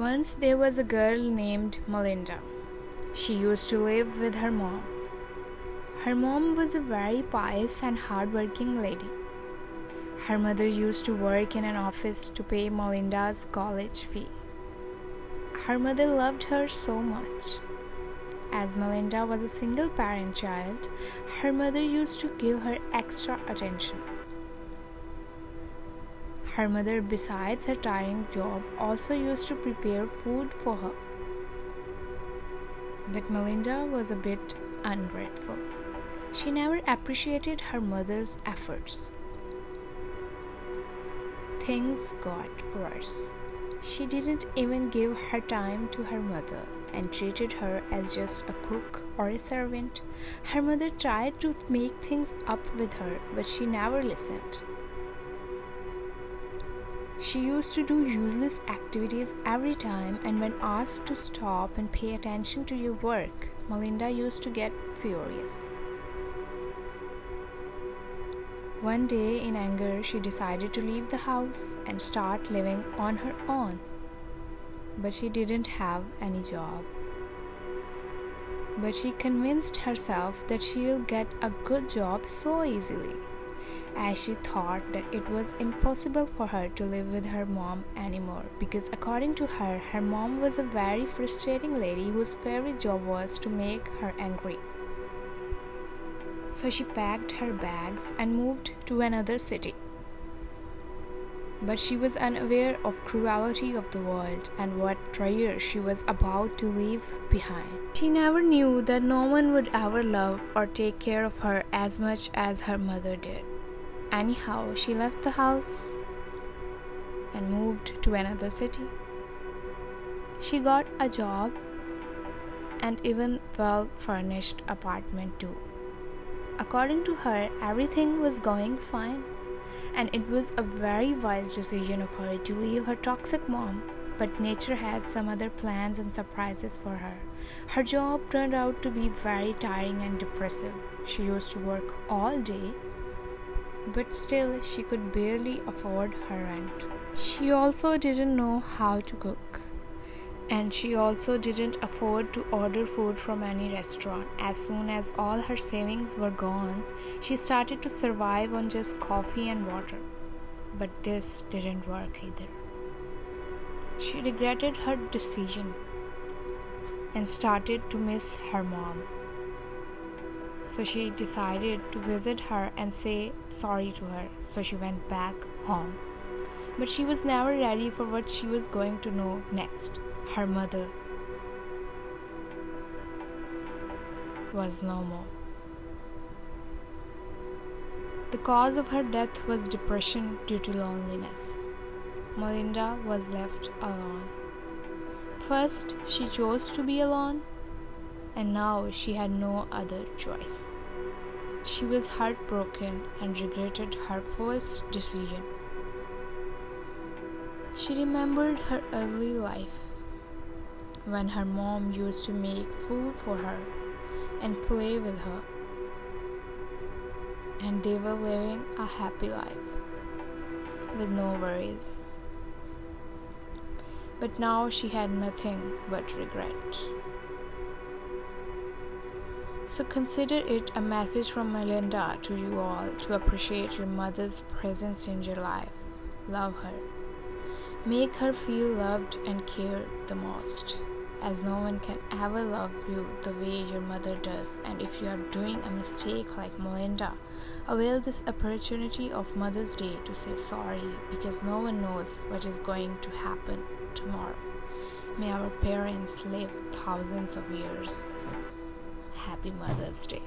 Once there was a girl named Melinda. She used to live with her mom. Her mom was a very pious and hardworking lady. Her mother used to work in an office to pay Melinda's college fee. Her mother loved her so much. As Melinda was a single-parent child, her mother used to give her extra attention. Her mother, besides her tiring job, also used to prepare food for her. But Melinda was a bit ungrateful. She never appreciated her mother's efforts. Things got worse. She didn't even give her time to her mother and treated her as just a cook or a servant. Her mother tried to make things up with her, but she never listened. She used to do useless activities every time, and when asked to stop and pay attention to your work, Melinda used to get furious. One day, in anger, she decided to leave the house and start living on her own. But she didn't have any job. But she convinced herself that she will get a good job so easily, as she thought that it was impossible for her to live with her mom anymore, because according to her, her mom was a very frustrating lady whose favorite job was to make her angry. So she packed her bags and moved to another city. But she was unaware of cruelty of the world and what trial she was about to leave behind. She never knew that no one would ever love or take care of her as much as her mother did. Anyhow, she left the house and moved to another city. She got a job and even well-furnished apartment too. According to her, everything was going fine, and it was a very wise decision of her to leave her toxic mom. But nature had some other plans and surprises for her. Her job turned out to be very tiring and depressive. She used to work all day, but still she could barely afford her rent. She also didn't know how to cook, and she also didn't afford to order food from any restaurant. As soon as all her savings were gone, she started to survive on just coffee and water. But this didn't work either. She regretted her decision and started to miss her mom. So she decided to visit her and say sorry to her. So she went back home. But she was never ready for what she was going to know next. Her mother was no more. The cause of her death was depression due to loneliness. Melinda was left alone. First, she chose to be alone, and now she had no other choice. She was heartbroken and regretted her foolish decision. She remembered her early life, when her mom used to make food for her and play with her, and they were living a happy life with no worries. But now she had nothing but regret. So consider it a message from Melinda to you all to appreciate your mother's presence in your life. Love her. Make her feel loved and cared the most, as no one can ever love you the way your mother does. And if you are doing a mistake like Melinda, avail this opportunity of Mother's Day to say sorry, because no one knows what is going to happen tomorrow. May our parents live thousands of years. Happy Mother's Day.